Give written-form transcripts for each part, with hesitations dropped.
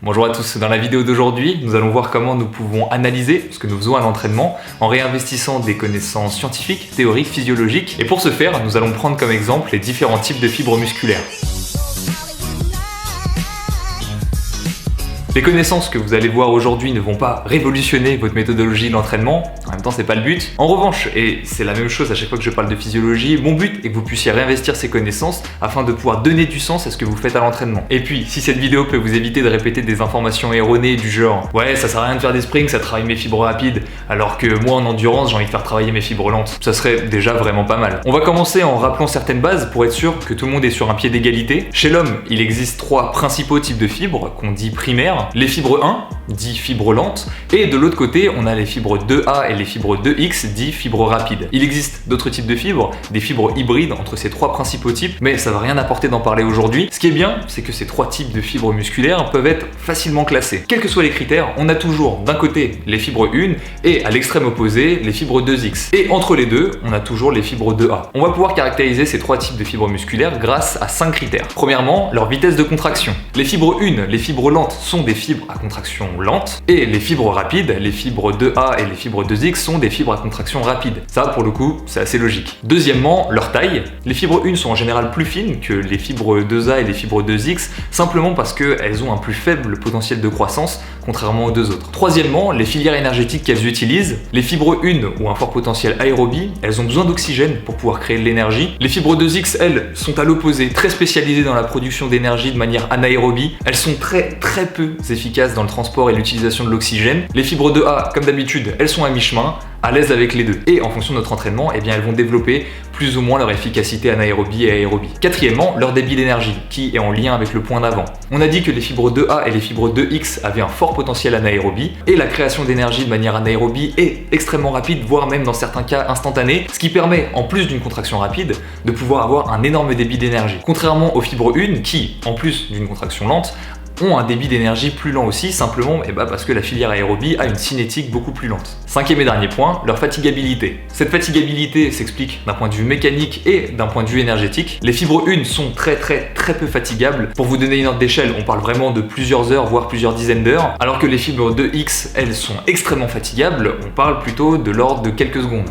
Bonjour à tous, dans la vidéo d'aujourd'hui, nous allons voir comment nous pouvons analyser ce que nous faisons à l'entraînement en réinvestissant des connaissances scientifiques, théoriques, physiologiques. Et pour ce faire, nous allons prendre comme exemple les différents types de fibres musculaires. Les connaissances que vous allez voir aujourd'hui ne vont pas révolutionner votre méthodologie d'entraînement, en même temps c'est pas le but. En revanche, et c'est la même chose à chaque fois que je parle de physiologie, mon but est que vous puissiez réinvestir ces connaissances afin de pouvoir donner du sens à ce que vous faites à l'entraînement. Et puis, si cette vidéo peut vous éviter de répéter des informations erronées du genre « Ouais, ça sert à rien de faire des springs, ça travaille mes fibres rapides, alors que moi en endurance j'ai envie de faire travailler mes fibres lentes », ça serait déjà vraiment pas mal. On va commencer en rappelant certaines bases pour être sûr que tout le monde est sur un pied d'égalité. Chez l'homme, il existe trois principaux types de fibres qu'on dit primaires. Les fibres 1, dit fibres lentes, et de l'autre côté, on a les fibres 2A et les fibres 2X, dit fibres rapides. Il existe d'autres types de fibres, des fibres hybrides entre ces trois principaux types, mais ça va rien apporter d'en parler aujourd'hui. Ce qui est bien, c'est que ces trois types de fibres musculaires peuvent être facilement classés. Quels que soient les critères, on a toujours d'un côté les fibres 1 et à l'extrême opposé, les fibres 2X. Et entre les deux, on a toujours les fibres 2A. On va pouvoir caractériser ces trois types de fibres musculaires grâce à 5 critères. Premièrement, leur vitesse de contraction. Les fibres 1, les fibres lentes, sont des fibres à contraction lente, et les fibres rapides, les fibres 2A et les fibres 2X sont des fibres à contraction rapide. Ça, pour le coup, c'est assez logique. Deuxièmement, leur taille. Les fibres 1 sont en général plus fines que les fibres 2A et les fibres 2X, simplement parce qu'elles ont un plus faible potentiel de croissance, contrairement aux deux autres. Troisièmement, les filières énergétiques qu'elles utilisent. Les fibres 1 ont un fort potentiel aérobie, elles ont besoin d'oxygène pour pouvoir créer de l'énergie. Les fibres 2X, elles, sont à l'opposé, très spécialisées dans la production d'énergie de manière anaérobie. Elles sont très peu efficaces dans le transport et l'utilisation de l'oxygène. Les fibres 2A, comme d'habitude, elles sont à mi-chemin, à l'aise avec les deux. Et en fonction de notre entraînement, eh bien, elles vont développer plus ou moins leur efficacité anaérobie et aérobie. Quatrièmement, leur débit d'énergie, qui est en lien avec le point d'avant. On a dit que les fibres 2A et les fibres 2X avaient un fort potentiel anaérobie, et la création d'énergie de manière anaérobie est extrêmement rapide, voire même dans certains cas instantanée, ce qui permet, en plus d'une contraction rapide, de pouvoir avoir un énorme débit d'énergie. Contrairement aux fibres 1, qui, en plus d'une contraction lente, ont un débit d'énergie plus lent aussi, simplement parce que la filière aérobie a une cinétique beaucoup plus lente. Cinquième et dernier point, leur fatigabilité. Cette fatigabilité s'explique d'un point de vue mécanique et d'un point de vue énergétique. Les fibres 1 sont très peu fatigables. Pour vous donner une ordre d'échelle, on parle vraiment de plusieurs heures, voire plusieurs dizaines d'heures, alors que les fibres 2X, elles, sont extrêmement fatigables, on parle plutôt de l'ordre de quelques secondes.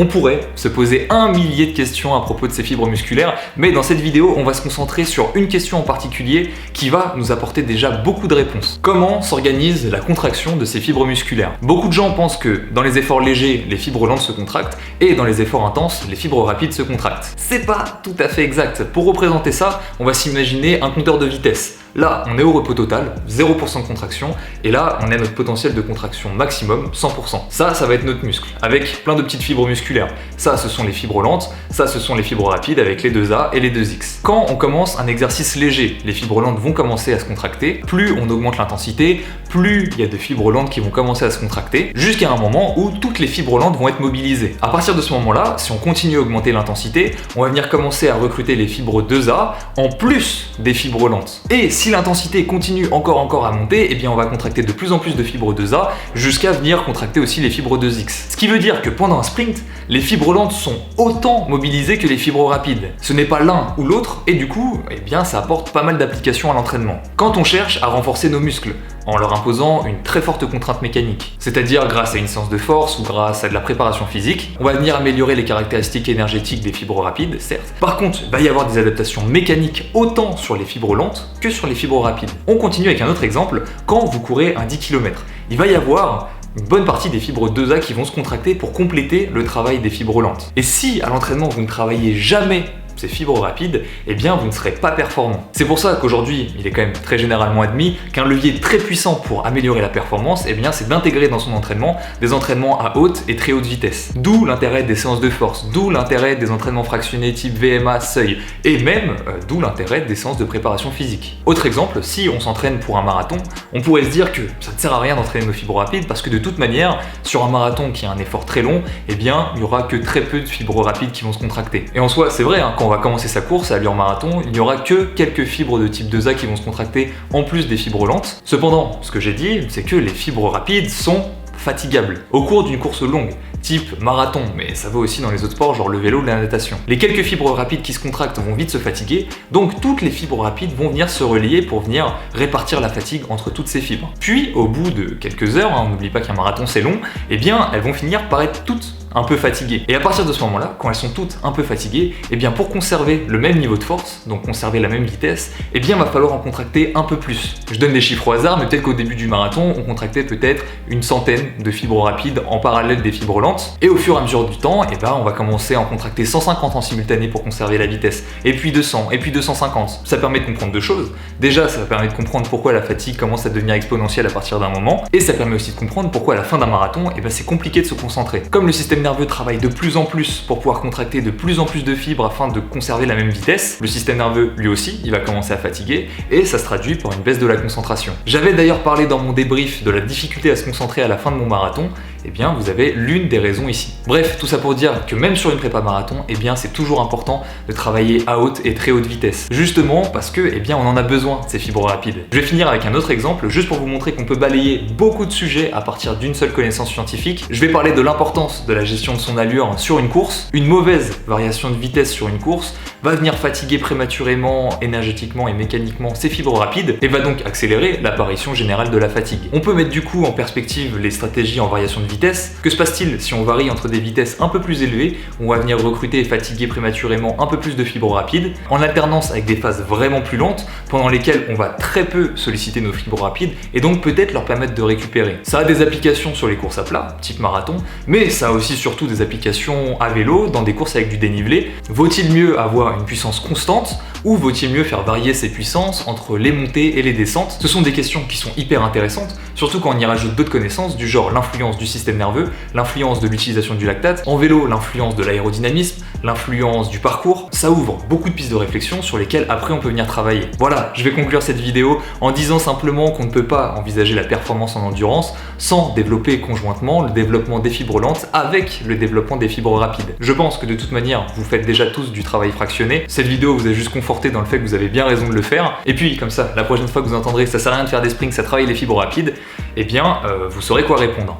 On pourrait se poser un millier de questions à propos de ces fibres musculaires, mais dans cette vidéo, on va se concentrer sur une question en particulier qui va nous apporter déjà beaucoup de réponses. Comment s'organise la contraction de ces fibres musculaires? Beaucoup de gens pensent que dans les efforts légers, les fibres lentes se contractent, et dans les efforts intenses, les fibres rapides se contractent. C'est pas tout à fait exact. Pour représenter ça, on va s'imaginer un compteur de vitesse. Là, on est au repos total, 0% de contraction, et là, on est à notre potentiel de contraction maximum, 100%. Ça va être notre muscle, avec plein de petites fibres musculaires. Ça, ce sont les fibres lentes, ça, ce sont les fibres rapides avec les 2A et les 2X. Quand on commence un exercice léger, les fibres lentes vont commencer à se contracter, plus on augmente l'intensité, plus il y a de fibres lentes qui vont commencer à se contracter, jusqu'à un moment où toutes les fibres lentes vont être mobilisées. À partir de ce moment-là, si on continue à augmenter l'intensité, on va venir commencer à recruter les fibres 2A en plus des fibres lentes. Et si l'intensité continue encore à monter, eh bien on va contracter de plus en plus de fibres 2A jusqu'à venir contracter aussi les fibres 2X. Ce qui veut dire que pendant un sprint, les fibres lentes sont autant mobilisées que les fibres rapides. Ce n'est pas l'un ou l'autre, et du coup, eh bien ça apporte pas mal d'applications à l'entraînement. Quand on cherche à renforcer nos muscles, en leur imposant une très forte contrainte mécanique, c'est-à-dire grâce à une séance de force ou grâce à de la préparation physique, on va venir améliorer les caractéristiques énergétiques des fibres rapides, certes. Par contre, il va y avoir des adaptations mécaniques autant sur les fibres lentes que sur les fibres rapides. On continue avec un autre exemple, quand vous courez un 10 km, il va y avoir une bonne partie des fibres 2A qui vont se contracter pour compléter le travail des fibres lentes. Et si à l'entraînement vous ne travaillez jamais ces fibres rapides, eh bien vous ne serez pas performant. C'est pour ça qu'aujourd'hui, il est quand même très généralement admis qu'un levier très puissant pour améliorer la performance, eh bien c'est d'intégrer dans son entraînement des entraînements à haute et très haute vitesse. D'où l'intérêt des séances de force, d'où l'intérêt des entraînements fractionnés type VMA, seuil, et même d'où l'intérêt des séances de préparation physique. Autre exemple, si on s'entraîne pour un marathon, on pourrait se dire que ça ne sert à rien d'entraîner nos fibres rapides parce que de toute manière, sur un marathon qui a un effort très long, eh bien il n'y aura que très peu de fibres rapides qui vont se contracter. Et en soi, c'est vrai, quand on va commencer sa course à allure marathon, il n'y aura que quelques fibres de type 2A qui vont se contracter en plus des fibres lentes. Cependant, ce que j'ai dit, c'est que les fibres rapides sont fatigable au cours d'une course longue, type marathon, mais ça vaut aussi dans les autres sports genre le vélo ou la natation. Les quelques fibres rapides qui se contractent vont vite se fatiguer, donc toutes les fibres rapides vont venir se relier pour venir répartir la fatigue entre toutes ces fibres. Puis au bout de quelques heures, on n'oublie pas qu'un marathon c'est long, eh bien elles vont finir par être toutes un peu fatiguées. Et à partir de ce moment-là, quand elles sont toutes un peu fatiguées, eh bien pour conserver le même niveau de force, donc conserver la même vitesse, eh bien va falloir en contracter un peu plus. Je donne des chiffres au hasard, mais peut-être qu'au début du marathon, on contractait peut-être une centaine de fibres rapides en parallèle des fibres lentes. Et au fur et à mesure du temps, eh ben on va commencer à en contracter 150 en simultané pour conserver la vitesse, et puis 200, et puis 250. Ça permet de comprendre deux choses. Déjà, ça permet de comprendre pourquoi la fatigue commence à devenir exponentielle à partir d'un moment, et ça permet aussi de comprendre pourquoi à la fin d'un marathon, eh ben c'est compliqué de se concentrer. Comme le système nerveux travaille de plus en plus pour pouvoir contracter de plus en plus de fibres afin de conserver la même vitesse, le système nerveux lui aussi, il va commencer à fatiguer et ça se traduit par une baisse de la concentration. J'avais d'ailleurs parlé dans mon débrief de la difficulté à se concentrer à la fin de mon marathon, eh bien vous avez l'une des raisons ici. Bref, tout ça pour dire que même sur une prépa marathon, eh bien c'est toujours important de travailler à haute et très haute vitesse. Justement parce que eh bien on en a besoin de ces fibres rapides. Je vais finir avec un autre exemple, juste pour vous montrer qu'on peut balayer beaucoup de sujets à partir d'une seule connaissance scientifique. Je vais parler de l'importance de la gestion de son allure sur une course. Une mauvaise variation de vitesse sur une course va venir fatiguer prématurément, énergétiquement et mécaniquement ces fibres rapides et va donc accélérer l'apparition générale de la fatigue. On peut mettre du coup en perspective les stratégies en variation de vitesse. Que se passe-t-il si on varie entre des vitesses un peu plus élevées, on va venir recruter et fatiguer prématurément un peu plus de fibres rapides, en alternance avec des phases vraiment plus lentes, pendant lesquelles on va très peu solliciter nos fibres rapides et donc peut-être leur permettre de récupérer. Ça a des applications sur les courses à plat, type marathon, mais ça a aussi surtout des applications à vélo, dans des courses avec du dénivelé. Vaut-il mieux avoir une puissance constante ou vaut-il mieux faire varier ces puissances entre les montées et les descentes? Ce sont des questions qui sont hyper intéressantes, surtout quand on y rajoute d'autres connaissances du genre l'influence du système nerveux, l'influence de l'utilisation du lactate, en vélo l'influence de l'aérodynamisme, l'influence du parcours. Ça ouvre beaucoup de pistes de réflexion sur lesquelles après on peut venir travailler. Voilà, je vais conclure cette vidéo en disant simplement qu'on ne peut pas envisager la performance en endurance sans développer conjointement le développement des fibres lentes avec le développement des fibres rapides. Je pense que de toute manière, vous faites déjà tous du travail fractionné. Cette vidéo vous a juste conforté dans le fait que vous avez bien raison de le faire. Et puis, comme ça, la prochaine fois que vous entendrez que ça sert à rien de faire des sprints, ça travaille les fibres rapides, eh bien, vous saurez quoi répondre.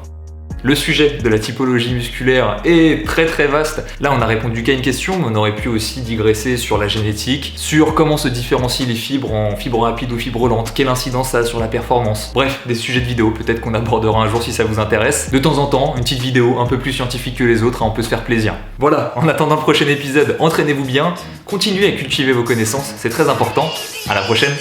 Le sujet de la typologie musculaire est très vaste. Là, on n'a répondu qu'à une question, mais on aurait pu aussi digresser sur la génétique, sur comment se différencient les fibres en fibres rapides ou fibres lentes, quelle incidence ça a sur la performance. Bref, des sujets de vidéo, peut-être qu'on abordera un jour si ça vous intéresse. De temps en temps, une petite vidéo un peu plus scientifique que les autres, on peut se faire plaisir. Voilà, en attendant le prochain épisode, entraînez-vous bien, continuez à cultiver vos connaissances, c'est très important. À la prochaine.